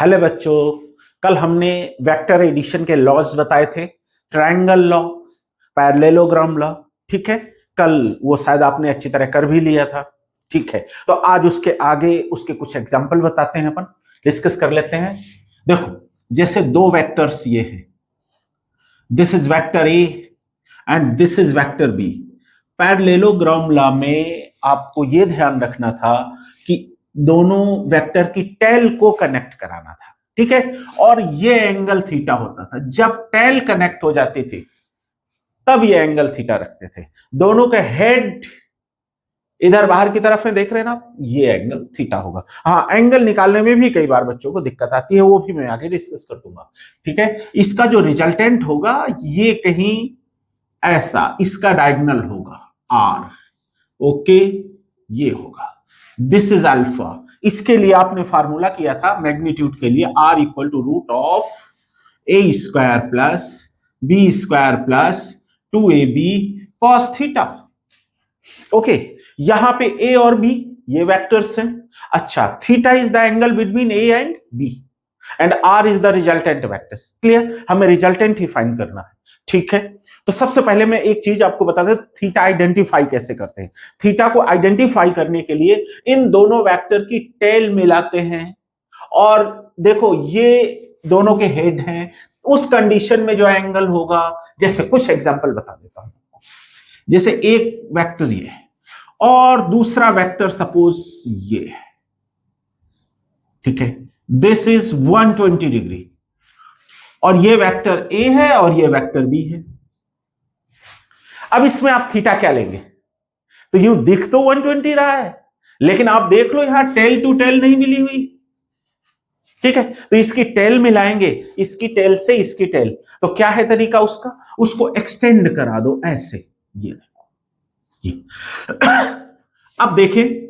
Hello बच्चों, कल हमने वेक्टर एडिशन के लॉज बताए थे। Triangle law, parallelogram law. ठीक है, कल वो शायद आपने अच्छी तरह कर भी लिया था। ठीक है, तो आज उसके आगे उसके कुछ एग्जाम्पल बताते हैं, अपन डिस्कस कर लेते हैं। देखो, जैसे दो वेक्टर्स ये है, this is vector A and this is vector B. Parallelogram law में आपको ये ध्यान रखना था कि दोनों वेक्टर की टेल को कनेक्ट कराना था। ठीक है, और ये एंगल थीटा होता था। जब टेल कनेक्ट हो जाती थी तब ये एंगल थीटा रखते थे। दोनों के हेड इधर बाहर की तरफ में देख रहे हैं ना, ये एंगल थीटा होगा। हाँ, एंगल निकालने में भी कई बार बच्चों को दिक्कत आती है, वो भी मैं आगे डिस्कस कर दूंगा। ठीक है, इसका जो रिजल्टेंट होगा ये कहीं ऐसा, इसका डायगोनल होगा आर। ओके, ये होगा, दिस इज अल्फा। इसके लिए आपने फार्मूला किया था मैग्नीट्यूड के लिए, R equal to root of A square plus B square plus 2ab cos theta. Okay, यहां पे ए और बी ये वेक्टर्स हैं। अच्छा, theta is the angle between A and B and R is the resultant vector. Clear, हमें resultant ही find करना है। ठीक है, तो सबसे पहले मैं एक चीज आपको बता दें, थीटा आइडेंटिफाई कैसे करते हैं। थीटा को आइडेंटिफाई करने के लिए इन दोनों वेक्टर की टेल मिलाते हैं और देखो ये दोनों के हेड हैं। उस कंडीशन में जो एंगल होगा, जैसे कुछ एग्जांपल बता देता हूं। जैसे एक वेक्टर ये है और दूसरा वेक्टर सपोज ये है। ठीक है, दिस इज 120 डिग्री और ये वेक्टर ए है और ये वेक्टर बी है। अब इसमें आप थीटा क्या लेंगे? तो यूं दिख तो 120 रहा है, लेकिन आप देख लो यहां टेल टू टेल नहीं मिली हुई। ठीक है, तो इसकी टेल मिलाएंगे, इसकी टेल से इसकी टेल। तो क्या है तरीका उसका? उसको एक्सटेंड करा दो ऐसे, ये देखो ये। अब देखें,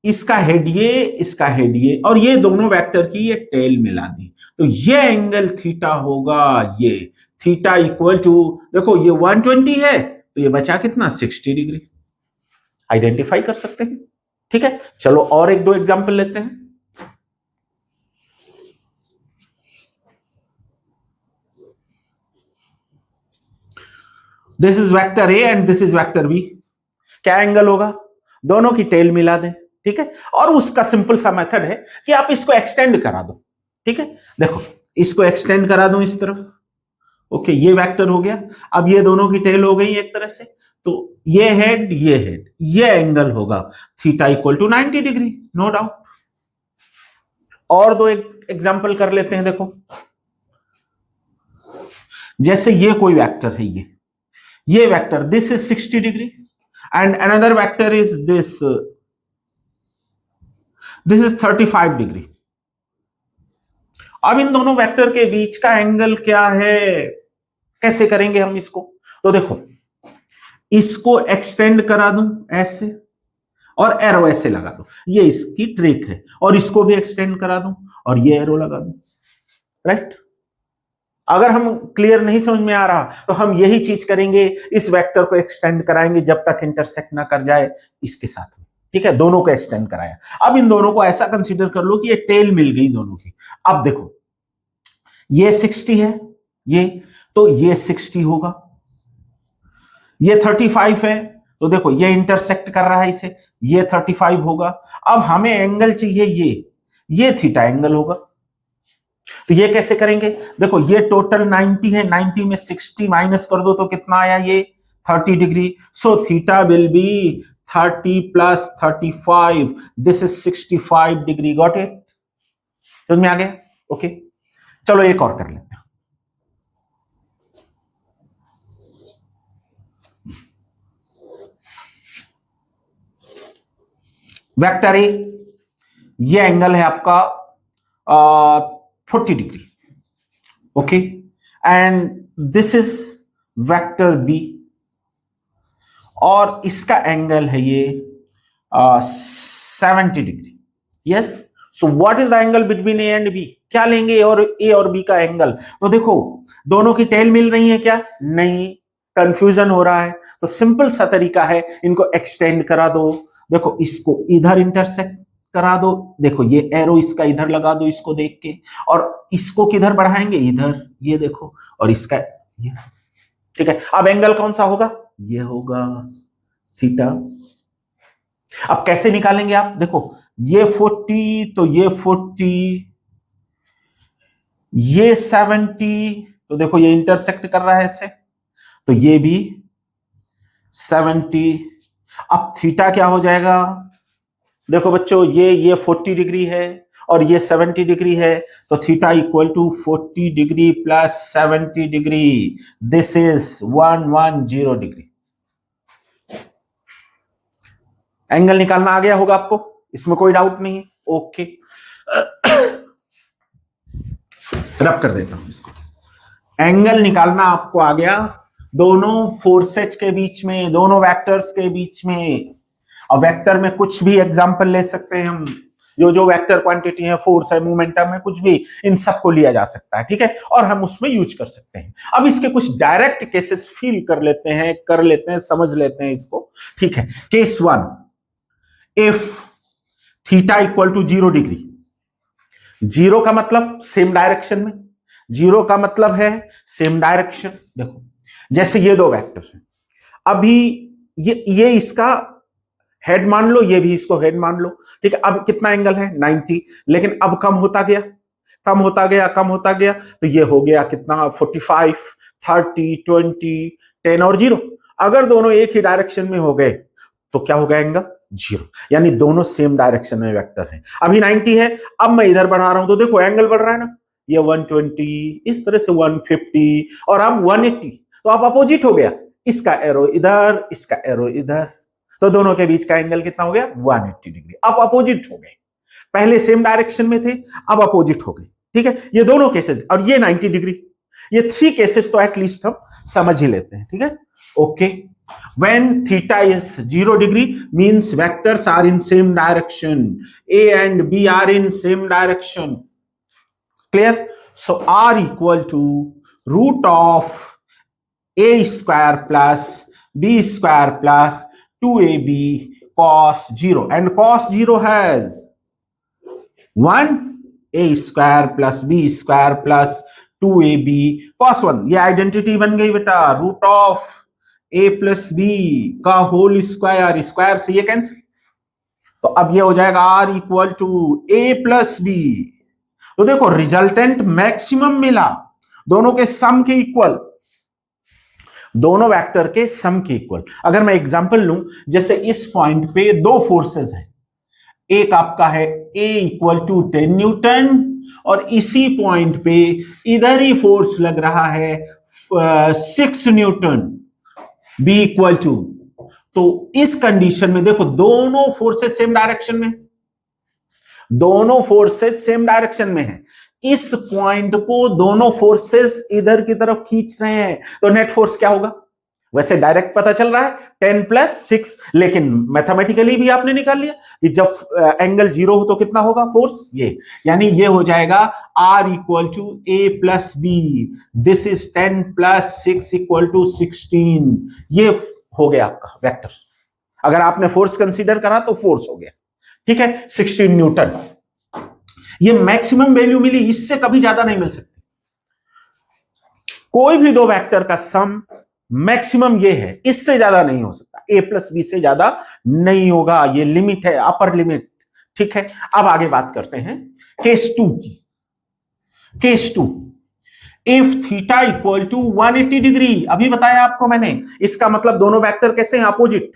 इसका हेड ये, इसका हेड ये, और ये दोनों वेक्टर की ये टेल मिला दी, तो ये एंगल थीटा होगा। ये थीटा इक्वल टू, देखो ये 120 है तो ये बचा कितना, 60 डिग्री। आइडेंटिफाई कर सकते हैं। ठीक है, चलो और एक दो एग्जांपल लेते हैं। This is vector A and this is vector B. क्या एंगल होगा? दोनों की टेल मिला दें। ठीक है, और उसका सिंपल सा मेथड है कि आप इसको एक्सटेंड करा दो। ठीक है, देखो इसको एक्सटेंड करा दो इस तरफ। ओके, ये वेक्टर हो गया। अब ये दोनों की टेल हो गई एक तरह से, तो ये हेड, ये एंगल होगा theta equal to 90 degree, no doubt. और दो एक एग्जांपल कर लेते हैं। देखो, जैसे ये कोई वेक्टर है, ये vector this is 60 degree and another vector is this is 35 degree. अब इन दोनों वेक्टर के बीच का एंगल क्या है, कैसे करेंगे हम इसको? तो देखो, इसको एक्सटेंड करा दूं ऐसे और एरो ऐसे लगा दो, ये इसकी ट्रिक है। और इसको भी एक्सटेंड करा दूं और ये एरो लगा दूं। राइट, अगर हम क्लियर नहीं समझ में आ रहा तो हम यही चीज करेंगे, इस वेक्टर को एक्सटेंड कराएंगे जब तक इंटरसेक्ट ना कर जाए इसके साथ में। ठीक है, दोनों को एक्सटेंड कराया। अब इन दोनों को ऐसा कंसीडर कर लो कि ये टेल मिल गई दोनों की। अब देखो, ये 60 है, ये तो ये 60 होगा, ये 35 है तो देखो ये इंटरसेक्ट कर रहा है इसे, ये 35 होगा। अब हमें एंगल चाहिए, ये थीटा एंगल होगा। तो ये कैसे करेंगे? देखो, ये टोटल 90 है, 90 में 60 माइनस कर दो तो कितना आया, ये 30 degree. So theta will B 30 plus 35, this is 65 degree. Got it? समझ में आ गया? ओके, चलो एक और कर लेते हैं। वेक्टर ए, ये एंगल है आपका 40 degree. Okay, and this is vector B और इसका एंगल है ये 70 degree. Yes, so what is the angle between A and B? क्या लेंगे और ए और बी का एंगल? तो देखो, दोनों की टेल मिल रही है क्या? नहीं, कंफ्यूजन हो रहा है। तो सिंपल सा तरीका है, इनको एक्सटेंड करा दो। देखो, इसको इधर इंटरसेक्ट करा दो, देखो ये एरो इसका इधर लगा दो इसको देख के, और इसको किधर बढ़ाएंगे, इधर, ये देखो, और इसका ये, ठीक है। अब एंगल कौन सा होगा, ये होगा थीटा। अब कैसे निकालेंगे आप, देखो ये 40 तो ये 40, ये 70, तो देखो ये इंटरसेक्ट कर रहा है इससे, तो ये भी 70। अब थीटा क्या हो जाएगा, देखो बच्चों ये 40 डिग्री है और ये 70 डिग्री है, तो theta equal to 40 degree plus 70 degree, this is 110 degree. Angle निकालना आ गया होगा आपको, इसमें कोई डाउट नहीं है, ओके। रब कर देता हूं इसको, एंगल निकालना आपको आ गया दोनों फोर्सेज के बीच में, दोनों वेक्टर्स के बीच में। और वेक्टर में कुछ भी एग्जांपल ले सकते हैं हम, जो वेक्टर क्वांटिटी है, फोर्स है, मोमेंटम है, कुछ भी, इन सबको लिया जा सकता है, ठीक है, और हम उसमें यूज कर सकते हैं। अब इसके कुछ डायरेक्ट केसेस फील कर लेते हैं, समझ लेते हैं इसको, ठीक है। Case 1, if theta equal to 0 degree, 0 का मतलब सेम डायरेक्शन में, 0 का मतलब है सेम डायरेक्शन। देखो जैसे ये दो वेक्टर्स हैं, अभी ये इसका हेड मान लो, ये भी इसको हेड मान लो, ठीक है। अब कितना एंगल है 90, लेकिन अब कम होता गया, तो ये हो गया कितना 45, 30, 20, 10 और 0। अगर दोनों एक ही डायरेक्शन में हो गए तो क्या होगा, एंगल 0, यानी दोनों सेम डायरेक्शन में वेक्टर हैं। अभी 90 है, अब मैं इधर बढ़ा रहा हूं तो देखो एंगल बढ़ रहा है ना, ये 120, इस तरह से 150 और अब 180, तो अब अपोजिट हो गया, इसका एरो इधर, इसका एरो इधर, तो दोनों के बीच का एंगल कितना हो गया 180 डिग्री। अब अपोजिट हो गए, पहले सेम डायरेक्शन में थे, अब अपोजिट हो गए, ठीक है। ये दोनों केसेस, और ये 90 डिग्री, ये 3 केसेस तो एटलीस्ट हम समझ ही लेते हैं, ठीक है, okay. When theta is 0 degree means vectors are in same direction, A and B are in same direction, clear? So R equal to root of A square plus B square plus 2AB cos 0, and cos 0 has 1, A square plus B square plus 2AB cos 1, ये identity बन गई बेटा, root of a plus B का whole square, square से ये cancel, तो अब ये हो जाएगा r equal to a plus B. तो देखो रिजल्टेंट मैक्सिमम मिला, दोनों के सम के इक्वल, दोनों वेक्टर के सम के इक्वल। अगर मैं एग्जांपल लूं, जैसे इस पॉइंट पे दो फोर्सेस हैं, एक आपका है a इक्वल टू 10 न्यूटन, और इसी पॉइंट पे इधर ही फोर्स लग रहा है 6 न्यूटन, B इक्वल टू, तो इस कंडीशन में देखो दोनों फोर्सेस सेम डायरेक्शन में, दोनों फोर्सेस सेम डायरेक्शन में है, इस पॉइंट को दोनों फोर्सेस इधर की तरफ खींच रहे हैं, तो नेट फोर्स क्या होगा, वैसे डायरेक्ट पता चल रहा है 10 प्लस 6, लेकिन मैथमेटिकली भी आपने निकाल लिया कि जब एंगल 0 हो तो कितना होगा फोर्स, ये, यानी ये हो जाएगा R equal to A plus B, this is 10 plus 6 equal to 16, ये हो गया आपका वेक्टर। अगर आपने फोर्स कंसीडर करा तो फोर्स हो गया, ठीक है, 16 न्यूटन। ये मैक्सिमम वैल्यू मिली, इससे कभी ज्यादा नहीं मिल सकती। कोई भी दो वेक्टर का सम मैक्सिमम ये है, इससे ज्यादा नहीं हो सकता, a प्लस बी से ज्यादा नहीं होगा, ये लिमिट है, अपर लिमिट, ठीक है। अब आगे बात करते हैं केस 2 की। Case 2, if theta equal to 180 degree, अभी बताया आपको मैंने, इसका मतलब दोनों वेक्टर कैसे हैं, अपोजिट,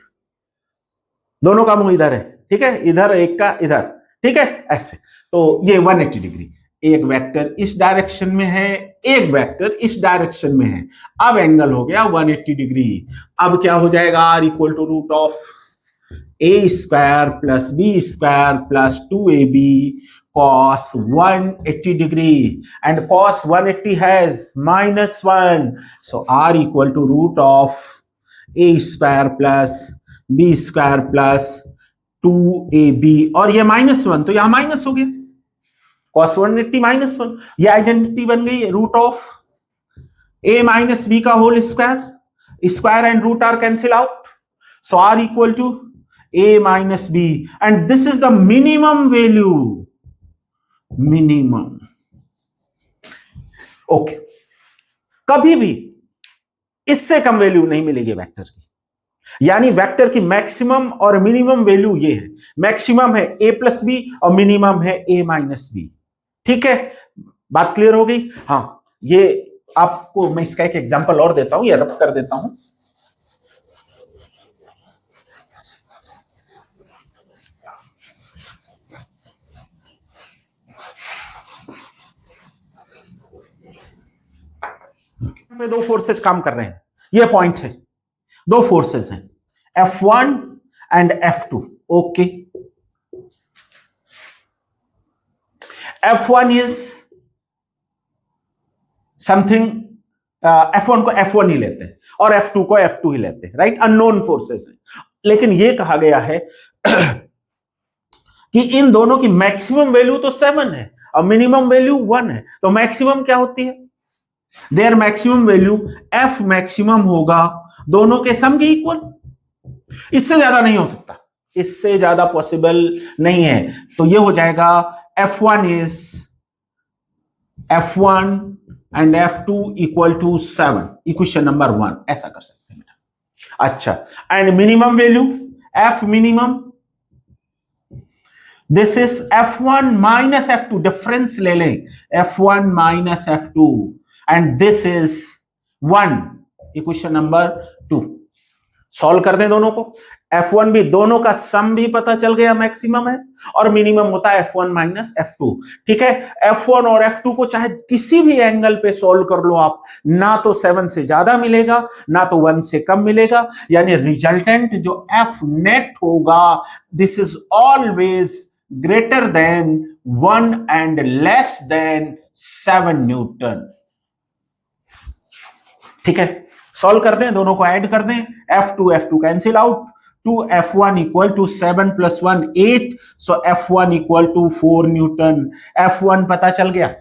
दोनों का मुंह इधर है, ठीक है, इधर एक का इधर, ठीक है, ऐसे, तो ये 180 डिग्री, एक वेक्टर इस डायरेक्शन में है, एक वेक्टर इस डायरेक्शन में है, अब एंगल हो गया 180 डिग्री। अब क्या हो जाएगा, R equal to root of A square plus B square plus 2AB cos 180 degree, and cos 180 has -1, so R equal to root of A square plus B square plus 2AB, और ये -1 तो यहां minus हो गया, cos 180 -1, ये identity बन गई root of A minus B का whole square, square and root are cancel out, so R equal to A minus B, and this is the minimum value. Minimum. Okay कभी भी इससे कम value नहीं मिलेगी vector की, यानी वेक्टर की maximum और मिनिमम वैल्यू ये है, मैक्सिमम है a प्लस बी और मिनिमम है a माइनस बी। ठीक है, बात क्लियर हो गई? हाँ, ये आपको मैं इसका एक एग्जांपल और देता हूं, ये रब कर देता हूं। में दो फोर्सेस काम कर रहे हैं, ये पॉइंट है, दो फोर्सेस हैं F1 and F2। Okay, F1 is something, F1 को F1 ही लेते हैं और F2 को F2 ही लेते हैं, राइट? अननोन फोर्सेस हैं, लेकिन ये कहा गया है कि इन दोनों की मैक्सिमम वैल्यू तो 7 है और मिनिमम वैल्यू 1 है, तो मैक्सिमम क्या होती है? Their maximum value F maximum होगा दोनों के सम के इक्वल, इससे ज्यादा नहीं हो सकता, इससे ज्यादा पॉसिबल नहीं है। तो ये हो जाएगा F1 is F1 and F2 equal to 7, equation number 1, ऐसा कर सकते हैं बेटा। अच्छा, and minimum value F minimum, this is F1 minus F2, difference ले लें, F1 minus F2, and this is 1, equation number 2। Solve कर दें दोनों को, F1 भी, दोनों का सम भी पता चल गया, मैक्सिमम है, और मिनिमम होता है F1 माइनस F2। ठीक है, F1 और F2 को चाहे किसी भी एंगल पे सॉल्व कर लो आप, ना तो 7 से ज्यादा मिलेगा ना तो 1 से कम मिलेगा, यानी रिजल्टेंट जो F नेट होगा, this is always greater than 1 and less than 7 Newton. ठीक है, सॉल्व कर दें, दोनों को ऐड कर दें, F2 cancel out, 2F1 equal to 7 plus 1 8, so F1 equal to 4 newton. F1 पता चल गया।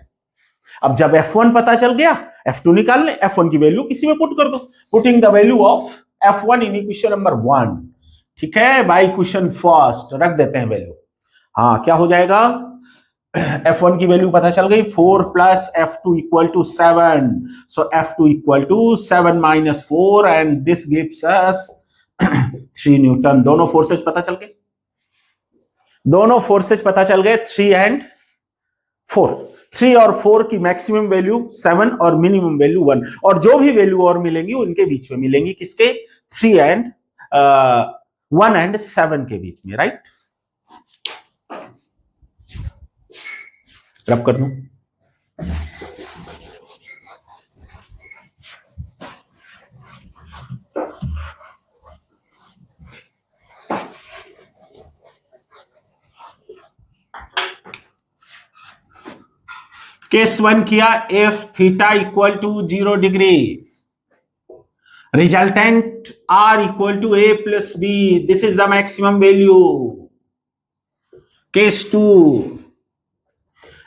अब जब F1 पता चल गया, F2 निकाल लें, F1 की वैल्यू किसी में पुट कर दो, putting the value of F1 in equation number 1। ठीक है, बाय इक्वेशन फर्स्ट रख देते हैं वैल्यू। हाँ, क्या हो जाएगा? F1 की वैल्यू पता चल गई, 4 plus F2 equal to 7, so F2 equal to 7 minus 4 and this gives us 3 newton. दोनों फोर्सेज पता चल गए, दोनों फोर्सेज पता चल गए, 3 एंड 4। 3 और 4 की मैक्सिमम वैल्यू 7 और मिनिमम वैल्यू 1, और जो भी वैल्यू और मिलेंगी उनके बीच में मिलेंगी, किसके? 3 एंड 1 एंड 7 के बीच में, राइट? रब कर दूं, केस 1 किया, if theta equal to 0 degree, resultant R equal to A plus B, this is the maximum value. Case 2,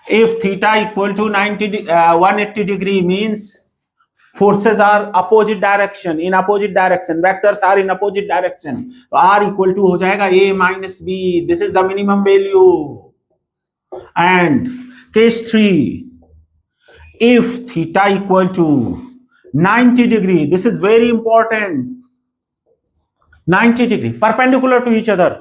if theta equal to 180 degree means forces are opposite direction, in opposite direction, vectors are in opposite direction, तो r equal to हो जाएगा a minus b, this is the minimum value। and case 3, if theta equal to 90 degree, this is very important, 90 degree perpendicular to each other,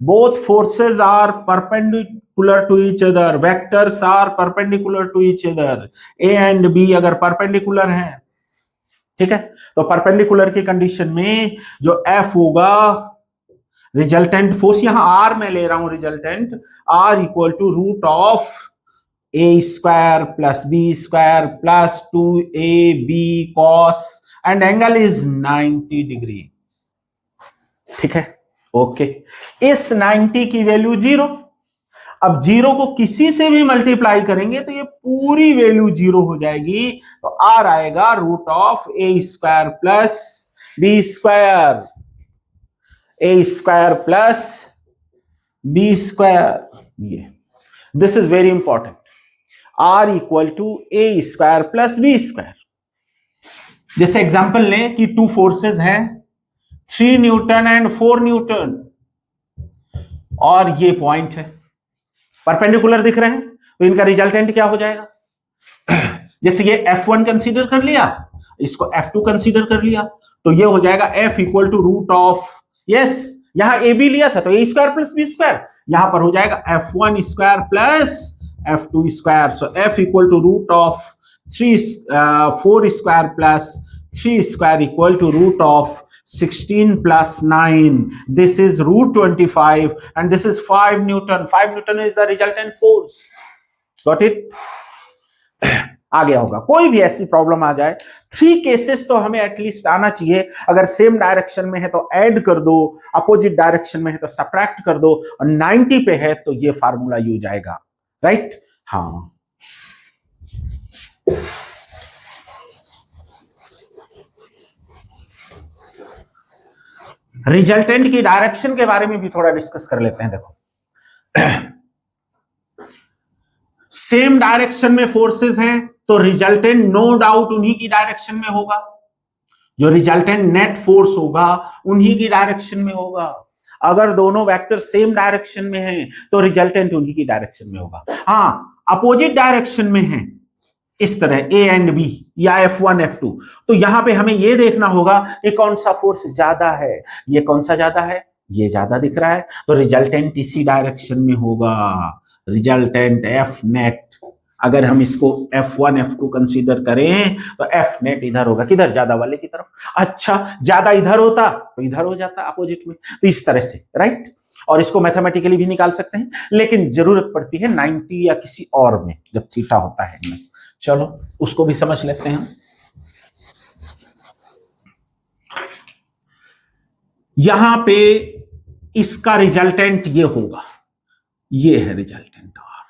both forces are perpendicular to each other, vectors are perpendicular to each other, a and b अगर perpendicular हैं, ठीक है, तो perpendicular की condition में जो F होगा, resultant force, यहां R में ले रहा हूं, resultant R equal to root of a square plus b square plus 2ab cos, and angle is 90 degree. ठीक है, ओके, इस 90 की वैल्यू 0, अब 0 को किसी से भी मल्टीप्लाई करेंगे तो ये पूरी वैल्यू 0 हो जाएगी, तो आर आएगा root of A square plus B square, A square plus B square, ये this is very important, R equal to A square plus B square. जैसे एग्जांपल लें कि 2 फोर्सेस हैं, 3 न्यूटन एंड 4 न्यूटन, और ये पॉइंट है, perpendicular दिख रहे हैं, तो इनका रिजल्टेंट क्या हो जाएगा? जैसे ये F1 कंसीडर कर लिया, इसको F2 कंसीडर कर लिया, तो ये हो जाएगा F equal to root of, yes यहां ए बी लिया था तो A square plus B square, यहां पर हो जाएगा F1 square plus F2 square, so F equal to root of 4 square plus 3 square equal to root of 16 plus 9. This is root 25 and this is 5 Newton. 5 Newton is the resultant force. Got it? आ गया होगा। कोई भी ऐसी problem आ जाए, 3 cases तो हमें at least आना चाहिए। अगर सेम डायरेक्शन में है तो ऐड कर दो, अपोजिट डायरेक्शन में है तो सब्ट्रैक्ट कर दो, और 90 पे है तो ये फार्मूला यूज आएगा, राइट? हाँ, रिजल्टेंट की डायरेक्शन के बारे में भी थोड़ा डिस्कस कर लेते हैं। देखो, सेम डायरेक्शन में फोर्सेस हैं तो रिजल्टेंट नो डाउट उन्हीं की डायरेक्शन में होगा, जो रिजल्टेंट नेट फोर्स होगा उन्हीं की डायरेक्शन में होगा। अगर दोनों वेक्टर सेम डायरेक्शन में हैं तो रिजल्टेंट उन्हीं की डायरेक्शन में होगा। हाँ, अपोजिट डायरेक्शन में हैं, इस तरह ए एंड बी या F1 F2, तो यहां पे हमें यह देखना होगा कि कौन सा फोर्स ज्यादा है। ये कौन सा ज्यादा है? ये ज्यादा दिख रहा है, तो रिजल्टेंट इसी डायरेक्शन में होगा, रिजल्टेंट F नेट। अगर हम इसको F1 F2 कंसीडर करें तो F नेट इधर होगा, किधर? ज्यादा वाले की तरफ। अच्छा, ज्यादा इधर होता तो इधर हो जाता अपोजिट में, तो इस तरह से, राइट? और इसको मैथमेटिकली भी निकाल सकते हैं, लेकिन जरूरत पड़ती है 90 या किसी और में, जब थीटा होता है। चलो उसको भी समझ लेते हैं। यहां पे इसका रिजल्टेंट ये होगा, ये है रिजल्टेंट R,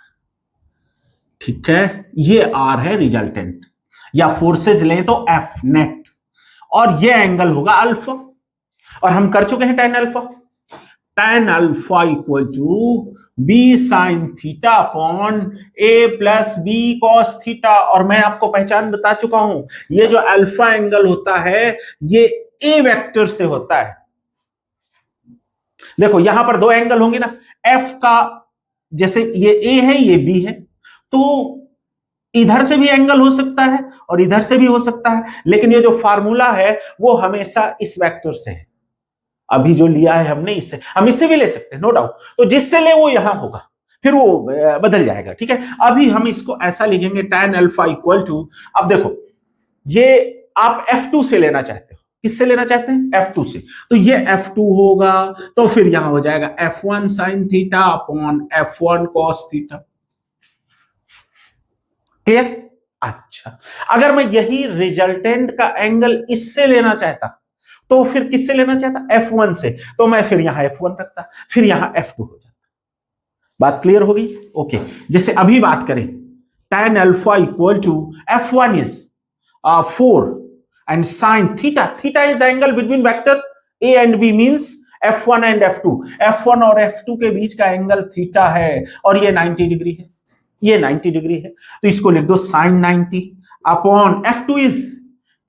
ठीक है? ये R है रिजल्टेंट, या फोर्सेज लें तो F नेट, और ये एंगल होगा अल्फा, और हम कर चुके हैं tan alpha. tan alpha equal to B sine theta upon A plus B cos theta, और मैं आपको पहचान बता चुका हूं, ये जो अल्फा एंगल होता है ये ए वेक्टर से होता है। देखो यहां पर 2 एंगल होंगे ना, एफ का, जैसे ये ए है ये बी है, तो इधर से भी एंगल हो सकता है और इधर से भी हो सकता है, लेकिन ये जो फार्मूला है वो हमेशा इस वेक्टर से है। अभी जो लिया है हमने इससे, हम इससे भी ले सकते हैं, नो डाउट, तो जिससे ले वो यहां होगा, फिर वो बदल जाएगा, ठीक है? अभी हम इसको ऐसा लिखेंगे tan अल्फा इक्वल टू, अब देखो ये आप F2 से लेना चाहते हो, किससे लेना चाहते हैं? F2 से, तो ये F2 होगा, तो फिर यहां हो जाएगा F1 sin theta upon F1 cos theta. Clear? अच्छा, अगर मैं यही रिजल्टेंट का एंगल इससे लेना चाहता तो फिर किससे लेना चाहता? F1 से, तो मैं फिर यहां F1 रखता, फिर यहां F2 हो जाता। बात क्लियर होगी? ओके, जैसे अभी बात करें, tan alpha equal to F1 is 4 and sin theta, theta is the angle between vector A and B, means F1 and F2, F1 और F2 के बीच का एंगल थीटा है, और ये 90 डिग्री है, ये 90 डिग्री है, तो इसको लिख दो sin 90 upon F2 is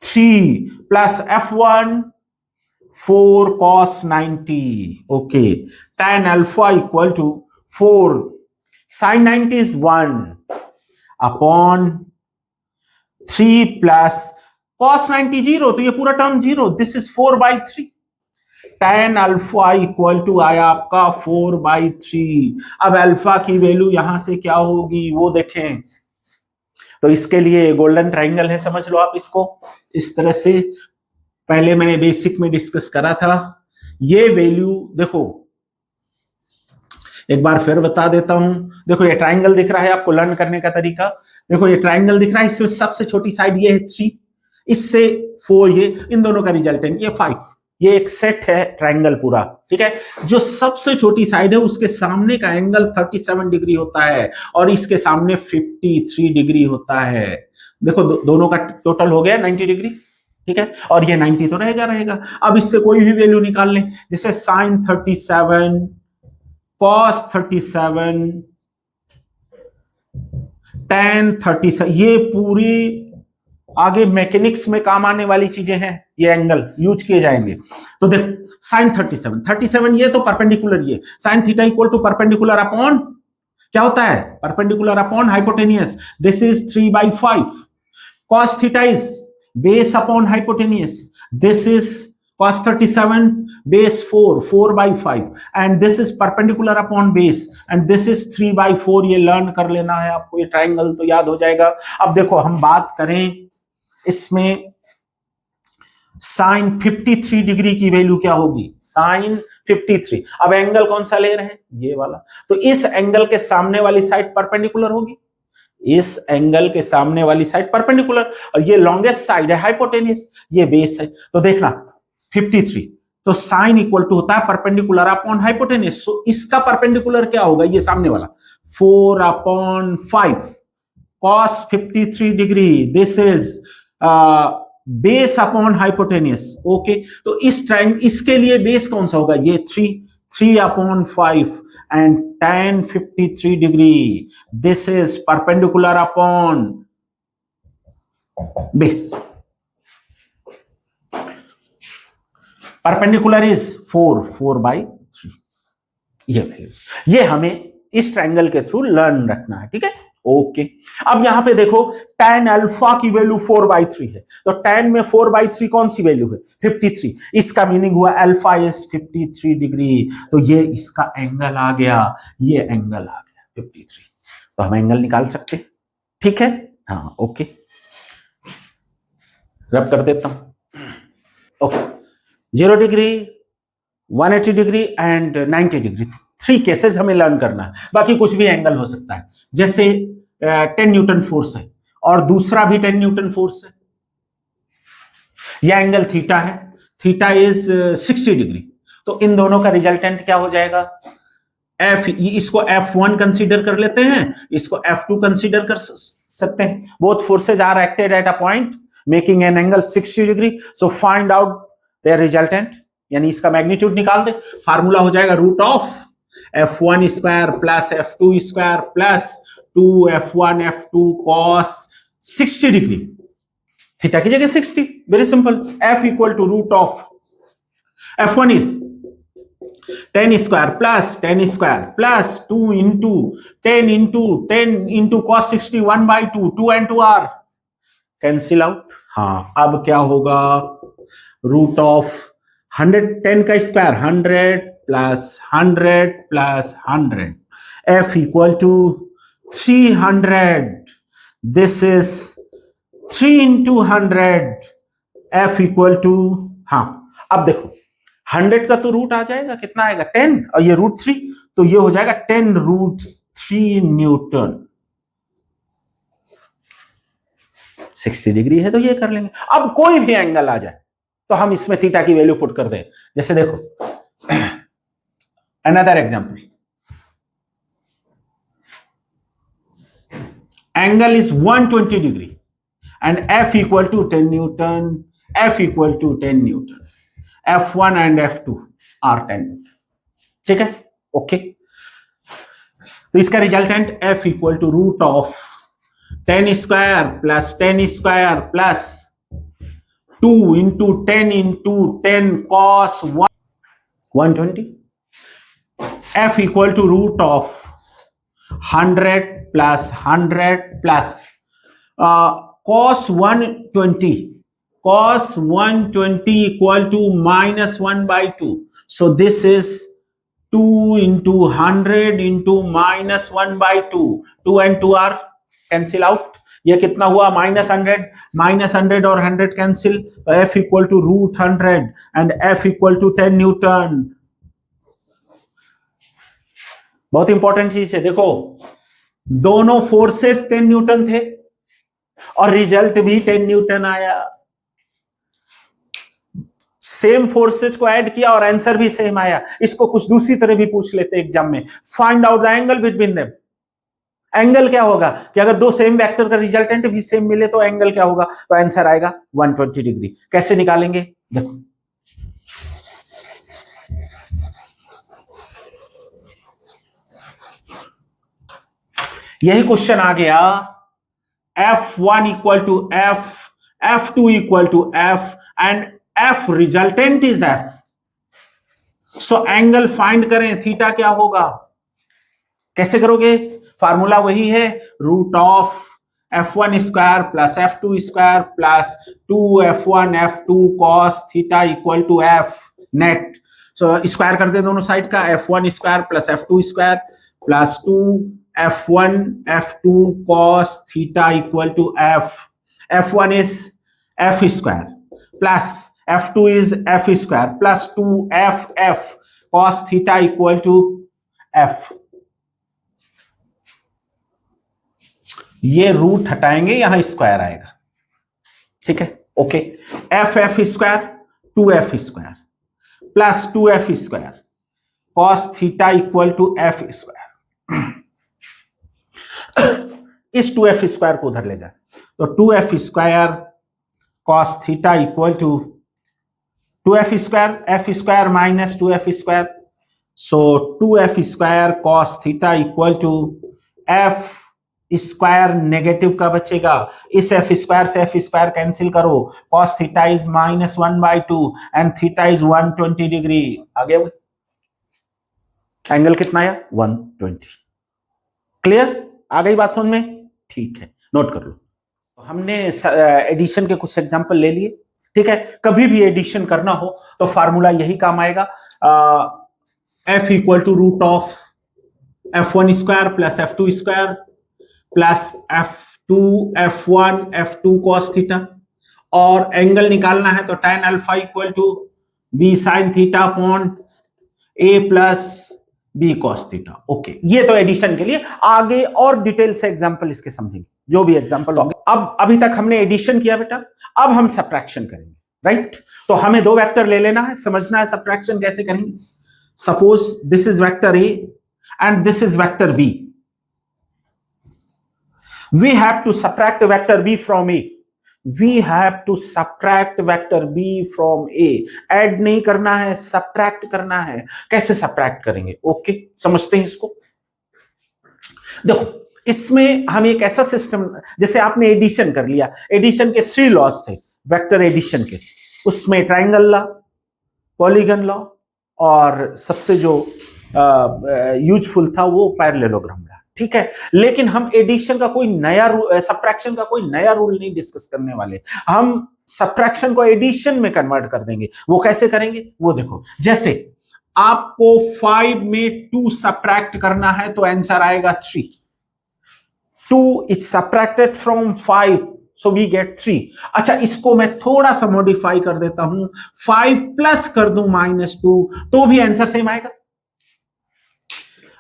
3 plus F1 4 cos 90, okay, tan alpha equal to 4 sin 90 is 1 upon 3 plus cos 90 0, तो ये पूरा term 0, this is 4/3, tan alpha equal to आया आपका 4/3। अब अल्फा की वैल्यू यहां से क्या होगी वो देखें, तो इसके लिए गोल्डन ट्राइंगल है, समझ लो आप इसको इस तरह से, पहले मैंने बेसिक में डिस्कस करा था। ये वैल्यू देखो, एक बार फिर बता देता हूं, देखो ये ट्राइंगल दिख रहा है आपको, लर्न करने का तरीका देखो, ये ट्राइंगल दिख रहा है, इसमें सबसे छोटी साइड ये है 3, इससे 4, ये इन दोनों का रिजल्टेंट ये 5, ये एक सेट है ट्राइंगल पूरा, ठीक है? जो सबसे छोटी साइड है उसके सामने का एंगल 37 डिग्री होता है और इसके सामने 53 डिग्री होता है। देखो दोनों का टोटल हो गया 90 डिग्री, ठीक है? और ये 90 तो रहेगा। अब इससे कोई भी वैल्यू निकाल लें, जैसे sin 37 cos 37 tan 37, ये पूरी आगे मैकेनिक्स में काम आने वाली चीजें हैं, ये एंगल यूज किए जाएंगे। तो देखो साइन 37 ये तो परपेंडिकुलर, ये sine theta equal to perpendicular upon क्या होता है, perpendicular upon hypotenuse, this is 3/5। cos theta is base upon hypotenuse, this is cos 37 base 4/5 and this is perpendicular upon base and this is 3/4। ये learn कर लेना है आपको, ये triangle तो याद हो जाएगा। अब देखो हम बात करें इसमें साइन 53 डिग्री की वैल्यू क्या होगी, साइन 53। अब एंगल कौन सा ले रहे हैं, ये वाला, तो इस एंगल के सामने वाली साइड परपेंडिकुलर होगी, इस एंगल के सामने वाली साइड परपेंडिकुलर, और ये लॉन्गेस्ट साइड है हाइपोटेनियस, ये बेस है। तो देखना 53, तो साइन इक्वल टू होता है परपेंडिकुलर अपॉन हाइपोटेनियस, तो इसका परपेंडिकुलर क्या होगा, ये सामने वाला 4/5 cos 53 degree, this is base upon hypotenuse. Okay, तो इस टाइम इसके लिए बेस कौन सा होगा, ये 3/5 and tan 53 degree, this is perpendicular upon base, perpendicular is 4/3। ये हमें इस ट्रायंगल के थ्रू लर्न रखना है, ठीक है। ओके, अब यहां पे देखो tan अल्फा की वैल्यू 4/3 है, तो tan में 4/3 कौन सी वैल्यू है, 53। इसका मीनिंग हुआ अल्फा इज 53 डिग्री, तो ये इसका एंगल आ गया, ये एंगल आ गया 53। तो हम एंगल निकाल सकते, ठीक है। हाँ ओके, रब कर देता हूं। Okay, 0 degree, 180 degree and 90 degree, 3 cases हमें लर्न करना है, बाकी कुछ भी एंगल हो सकता है। जैसे 10 न्यूटन फोर्स है और दूसरा भी 10 न्यूटन फोर्स है, यह एंगल थीटा है, थीटा इज 60 डिग्री, तो इन दोनों का रिजल्टेंट क्या हो जाएगा, एफ, इसको F1 कंसीडर कर लेते हैं, इसको F2 कंसीडर कर सकते हैं। Both forces are acted at a point making an angle 60 degree, so find out their resultant, यानी इसका मैग्नीट्यूड निकाल दे। फार्मूला हो जाएगा root of F1 square plus F2 square plus 2F1 F2 cos 60 degree, theta की जगह 60, very simple. F equal to root of F1 is 10 square plus 2 into 10 into cos 60 1/2, 2 and 2 are cancel out. हाँ, अब क्या होगा, root of 110 का square 100 plus 100 plus 100, F equal to 300, this is 3 into 100, F equal to, हाँ अब देखो 100 का तो रूट आ जाएगा, कितना आएगा 10, और ये रूट 3, तो ये हो जाएगा 10√3 न्यूटन। 60 डिग्री है तो ये कर लेंगे। अब कोई भी एंगल आ जाए तो हम इसमें थीटा की वैल्यू पुट कर दें। जैसे देखो another example, angle is 120 degree and F equal to 10 newton, F equal to 10 newton, F1 and F2 are 10 newton, ठीक है। ओके, तो इसका resultant F equal to root of 10 square plus 2 into 10 cos 120, F equal to root of 100 plus cos 120 equal to -1/2, so this is 2 into 100 into -1/2, 2 and 2 are cancel out, ये कितना हुआ -100 और 100 cancel, तो F equal to root 100 and F equal to 10 newton. बहुत important चीज है, देखो दोनों फोर्सेस 10 न्यूटन थे और रिजल्ट भी 10 न्यूटन आया। सेम फोर्सेस को ऐड किया और आंसर भी सेम आया। इसको कुछ दूसरी तरह भी पूछ लेते एग्जाम में, find out the angle between them. Angle क्या होगा कि अगर दो सेम वेक्टर का रिजल्टेंट भी सेम मिले तो एंगल क्या होगा, तो आंसर आएगा 120 डिग्री। कैसे निकालेंगे, देखो यही क्वेश्चन आ गया, F1 equal to F F2 equal to F and F resultant is F. So angle find करें, थीटा क्या होगा, कैसे करोगे, फार्मूला वही है, root of F1 square plus F2 square plus 2F1 F2 cos theta equal to F net. So square कर दे दोनों साइड का, F1 square plus F2 square plus 2F1 F2 cos theta equal to F. F1 is F square plus F2 is F square plus 2FF cos theta equal to F. ये root हटाएंगे, यहां square आएगा, ठीक है, okay. F square 2F square plus 2F square cos theta equal to F square. इस 2F square को उधर ले जाए तो 2F square cos theta equal to 2F square, F square minus 2F square, so 2F square cos theta equal to F square negative का बचेगा, इस F square से F स्क्वायर कैंसिल करो, cos theta is -1/2 and theta is 120 degree. आ गया वो angle कितना आया, 120. क्लियर, आ गई बात समझ में, ठीक है, नोट कर लो. हमने एडिशन के कुछ एग्जांपल ले लिए, ठीक है. कभी भी एडिशन करना हो तो फार्मूला यही काम आएगा, F equal to root of F1 square plus F2 square plus F2 F1 F2 cos theta, और एंगल निकालना है तो tan alpha equal to B sin theta upon A plus B cos theta. Okay, ये तो addition के लिए, आगे और डिटेल से एग्जांपल इसके समझेंगे, जो भी एग्जांपल होंगे. अब अभी तक हमने एडिशन किया बेटा, अब हम सब्ट्रैक्शन करेंगे, राइट. तो हमें दो वेक्टर ले लेना है, समझना है सब्ट्रैक्शन कैसे करेंगे. Suppose this is vector A and this is vector B. We have to subtract vector B from A. We have to subtract vector B from A. Add नहीं करना है, सब्ट्रैक्ट करना है. कैसे सब्ट्रैक्ट करेंगे, ओके, समझते हैं इसको. देखो, इसमें हम एक ऐसा सिस्टम, जैसे आपने एडिशन कर लिया, एडिशन के 3 लॉज थे वेक्टर एडिशन के, उसमें ट्राइंगल लॉ, पॉलीगन लॉ, और सबसे जो यूजफुल था वो पैरेललोग्राम लॉ, ठीक है. लेकिन हम एडिशन का कोई नया सब्ट्रैक्शन का कोई नया रूल नहीं डिस्कस करने वाले. हम सब्ट्रैक्शन को एडिशन में कन्वर्ट कर देंगे. वो कैसे करेंगे, वो देखो. जैसे आपको 5 में 2 सब्ट्रैक्ट करना है तो आंसर आएगा 3. 2 is subtracted from 5, so we get 3. अच्छा, इसको मैं थोड़ा सा मॉडिफाई कर देता हूं, 5 प्लस कर दूं -2 तो भी आंसर सेम आएगा.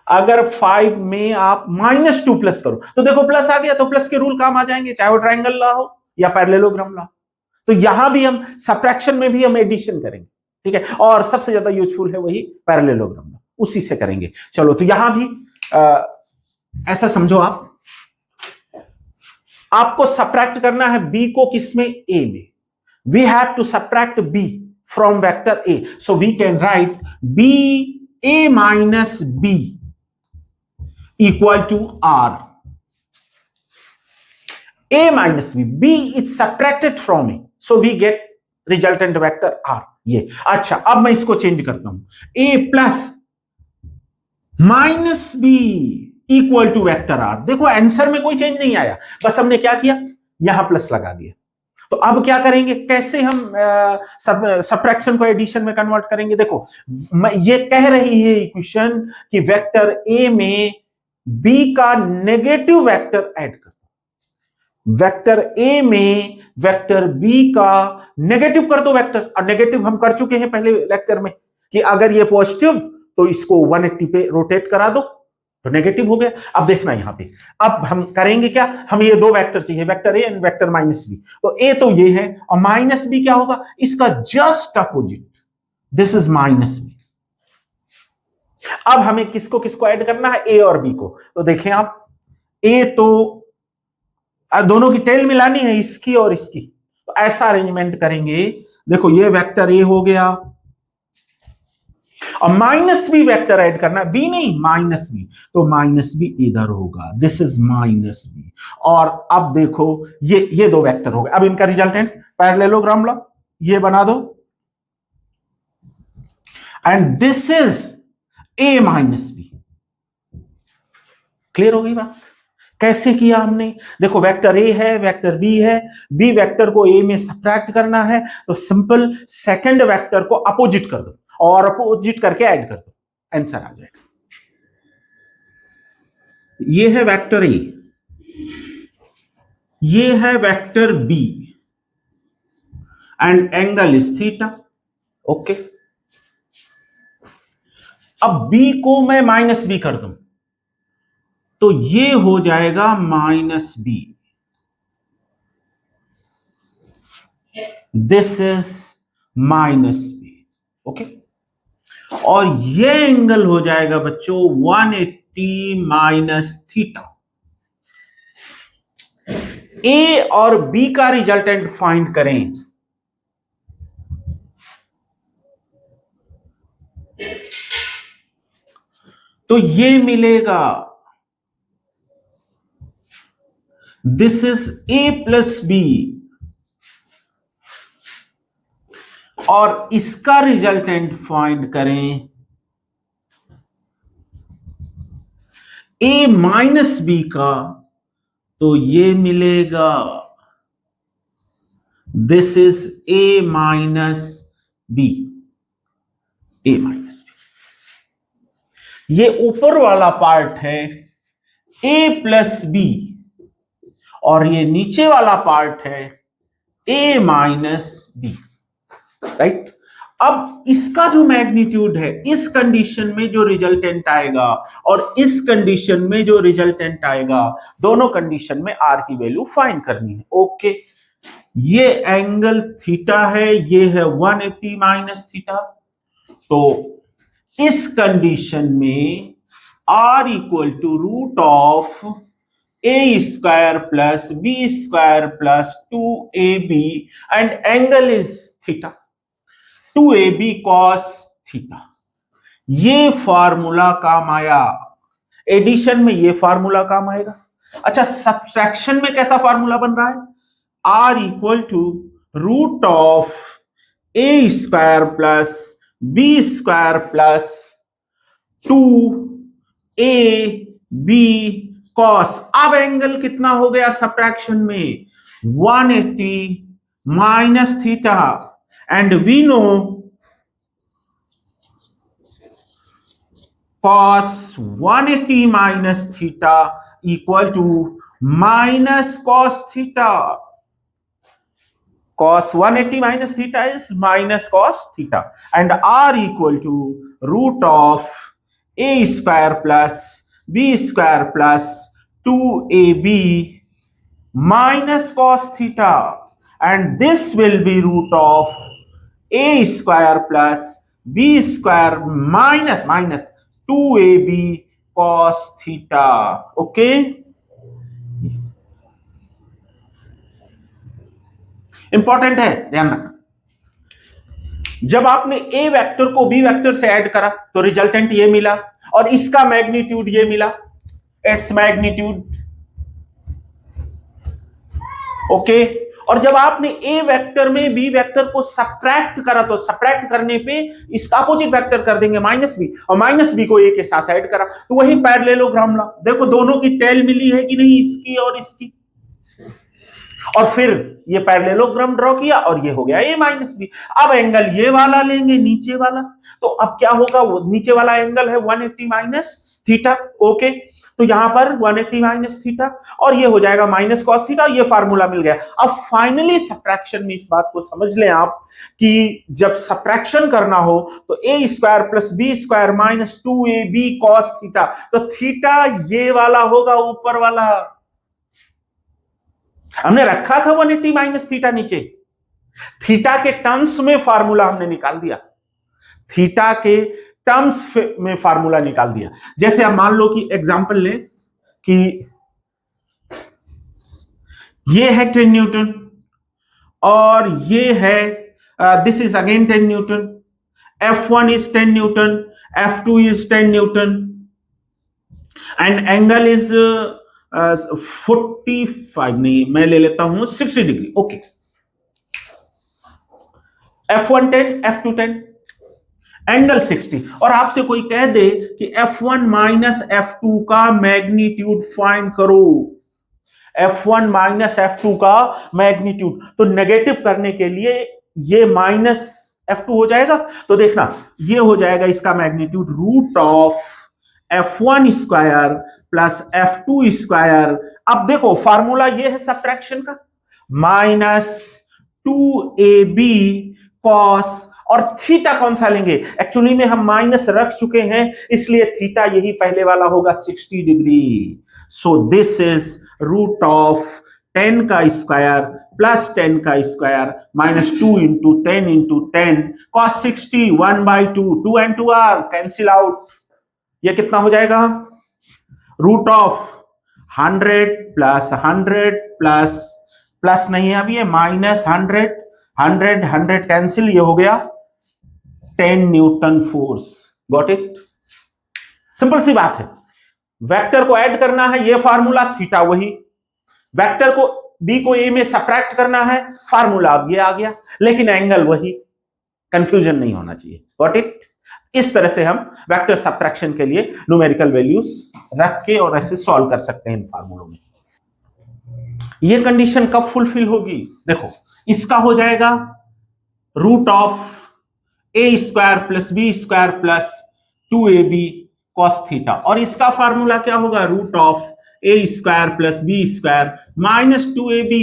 अगर 5 में आप -2 प्लस करो तो देखो प्लस आ गया, तो प्लस के रूल काम आ जाएंगे, चाहे वो ट्रायंगल लॉ हो या पैरेललोग्राम लॉ. तो यहां भी हम सब्ट्रैक्शन में भी हम एडिशन करेंगे, ठीक है. और सबसे ज्यादा यूजफुल है वही पैरेललोग्राम लॉ, उसी से करेंगे. चलो, तो यहां भी ऐसा समझो, आपको सब्ट्रैक्ट करना है b को, किसमें, a में. We have to subtract b from vector a, so we can write b a minus b equal to r. a minus b is subtracted from a, so we get resultant vector r. ये अच्छा, अब मैं इसको change करता हूं, a plus minus b equal to vector R. देखो answer में कोई चेंज नहीं आया, बस हमने क्या किया, यहां प्लस लगा दिया. तो अब क्या करेंगे, कैसे हम सब्ट्रैक्शन को एडिशन में कन्वर्ट करेंगे. देखो, ये कह रही है इक्वेशन कि वेक्टर ए में बी का नेगेटिव वेक्टर ऐड कर दो. वेक्टर ए में वेक्टर बी का नेगेटिव कर दो वेक्टर, और नेगेटिव हम कर चुके हैं पहले लेक्चर में कि अगर ये पॉजिटिव तो इसको 180 पे रोटेट करा दो तो नेगेटिव हो गया. अब देखना यहां पे, अब हम करेंगे क्या, हम ये दो वेक्टर चाहिए, vector A and vector minus B. तो ए तो ये है, और माइनस बी क्या होगा, इसका just opposite, this is minus B. अब हमें किसको किसको ऐड करना है, ए और बी को. तो देखें आप, ए तो दोनों की टेल मिलानी है, इसकी और इसकी. तो ऐसा अरेंजमेंट करेंगे, देखो ये वेक्टर ए हो गया, और माइनस बी वेक्टर ऐड करना, बी नहीं माइनस बी, तो माइनस बी इधर होगा, दिस इज माइनस बी। और अब देखो ये दो वेक्टर हो गए। अब इनका रिजल्टेंट पैरेललोग्राम लो, ये बना दो, and this is A minus B. Clear हो गई बात? कैसे किया हमने? देखो वेक्टर ए है, वेक्टर बी है, बी वेक्टर को ए में सब्ट्रैक्ट करना है, तो सिंपल सेकंड वेक्टर को अपोजिट कर दो और अपोजिट करके ऐड कर दो, आंसर आ जाएगा। ये है वेक्टर ए, ये है vector B, and angle is theta. Okay, अब बी को मैं माइनस बी कर दूं तो ये हो जाएगा minus B, this is minus B. Okay, और ये एंगल हो जाएगा बच्चों 180 माइनस थीटा। ए और बी का रिजल्टेंट फाइंड करें। तो ये मिलेगा, this is A plus B, और इसका रिजल्टेंट फाइंड करें ए माइनस बी का, तो ये मिलेगा, this is A minus B, A minus B. ये ऊपर वाला पार्ट है ए प्लस बी, और ये नीचे वाला पार्ट है ए माइनस बी, राइट। अब इसका जो मैग्नीट्यूड है, इस कंडीशन में जो रिजल्टेंट आएगा और इस कंडीशन में जो रिजल्टेंट आएगा, दोनों कंडीशन में आर की वैल्यू फाइंड करनी है। ओके, ये एंगल थीटा है, ये है 180 माइनस थीटा। तो इस कंडीशन में R equal to root of A square plus B square plus 2ab, and angle is theta, 2ab cos theta. ये फार्मूला काम आया, एडिशन में ये फार्मूला काम आएगा। अच्छा, सब्ट्रैक्शन में कैसा फार्मूला बन रहा है? R equal to root of A square plus B square plus 2ab cos। अब एंगल कितना हो गया सब्ट्रैक्शन में? 180 minus theta, and we know cos 180 minus theta equal to minus cos theta. Cos 180 minus theta is minus cos theta, and r equal to root of a square plus b square plus 2ab minus cos theta, and this will be root of a square plus b square minus 2ab cos theta. Okay, important है, ध्यान रखना। जब आपने ए vector को B vector से add करा तो resultant ये मिला, और इसका मैग्नीट्यूड ये मिला, इट्स मैग्नीट्यूड। ओके, और जब आपने ए वेक्टर में बी वेक्टर को सब्ट्रैक्ट करा तो सब्ट्रैक्ट करने पे इसका अपोजिट वेक्टर कर देंगे माइनस बी, और माइनस बी को ए के साथ ऐड करा तो वही पैरेललोग्राम ला। देखो दोनों की टेल मिली है कि नहीं, इसकी और इसकी, और फिर ये पैरेललोग्राम ड्रॉ किया और ये हो गया ए माइनस बी। अब एंगल ये वाला लेंगे, नीचे वाला, तो अब क्या होगा? नीचे वाला एंगल है 180 माइनस थीटा। ओके, तो यहां पर 180 माइनस थीटा, और ये हो जाएगा माइनस कॉस थीटा। ये फार्मूला मिल गया। अब फाइनली सब्ट्रैक्शन में इस बात को समझ लें आप कि जब सब्ट्रैक्शन करना हो तो A square plus B square minus 2ab cos theta, तो थीटा ये वाला होगा, ऊपर वाला। हमने रखा था 180 माइनस थीटा नीचे, थीटा के टर्म्स में फार्मूला हमने निकाल दिया, थीटा के टर्म्स में फार्मूला निकाल दिया। जैसे आप मान लो कि एग्जांपल ले कि ये है 10 न्यूटन और ये है this is again 10 newton, F1 is 10 Newton, F2 is 10 Newton, and angle is 45 नहीं, मैं ले लेता हूं 60 degree. Okay, F1 10, F2 10, angle 60. और आपसे कोई कह दे कि F1 माइनस F2 का मैग्नीट्यूड फाइंड करो, F1 माइनस F2 का मैग्नीट्यूड, तो नेगेटिव करने के लिए ये माइनस F2 हो जाएगा. तो देखना, ये हो जाएगा इसका magnitude root of F1 square plus F2 square. अब देखो फार्मूला ये है सब्ट्रैक्शन का, माइनस 2AB कॉस, और थीटा कौन सा लेंगे, एक्चुअली में हम माइनस रख चुके हैं इसलिए थीटा यही पहले वाला होगा 60 degree. So this is root of 10 का स्क्वायर प्लस 10 का square minus 2 into 10 cos 60 1/2, 2 and 2 are cancel out. ये कितना हो जाएगा, root of 100 plus 100 plus plus नहीं है अभी, ये माइनस 100 कैंसिल, ये हो गया 10 newton force. Got it? Simple सी बात है. वेक्टर को ऐड करना है, ये फार्मूला, थीटा वही. वेक्टर को बी को ए में सब्ट्रैक्ट करना है, फार्मूला अब ये आ गया, लेकिन एंगल वही. कंफ्यूजन नहीं होना चाहिए. Got it? इस तरह से हम वेक्टर सब्ट्रैक्शन के लिए न्यूमेरिकल वैल्यूज रख के और ऐसे सॉल्व कर सकते हैं इन फार्मूलों में. ये कंडीशन कब फुलफिल होगी, देखो, इसका हो जाएगा root of A square plus B square plus 2ab cos theta, और इसका फार्मूला क्या होगा, root of A square plus B square minus 2ab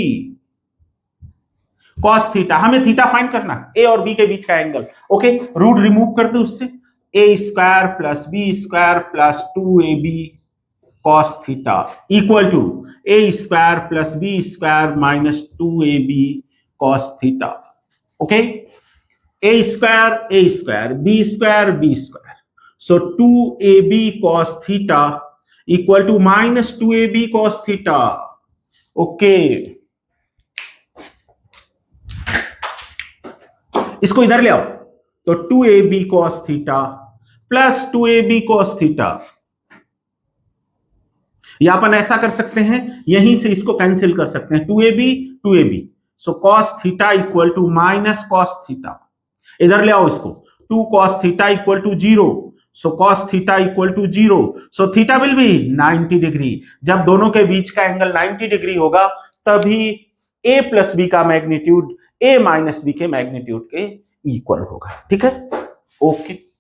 cos theta. हमें थीटा फाइंड करना, ए और बी के बीच का एंगल. ओके, रूट रिमूव कर दो उससे, A square plus B square plus 2ab cos theta equal to A square plus B square minus 2ab cos theta. Okay, A square B square, so 2ab cos theta equal to minus 2ab cos theta. Okay, इसको इधर ले आओ, तो 2ab cos theta plus 2ab cos theta. या अपन ऐसा कर सकते हैं, यहीं से इसको कैंसिल कर सकते हैं, 2ab, so cos theta equal to minus cos theta. इधर ले आओ इसको, 2 cos theta equal to 0, so cos theta equal to 0, so theta will be 90 degree. जब दोनों के बीच का एंगल 90 डिग्री होगा तभी a प्लस बी का मैग्नीट्यूड a माइनस बी के मैग्नीट्यूड के इक्वल होगा. ठीक है, ओके.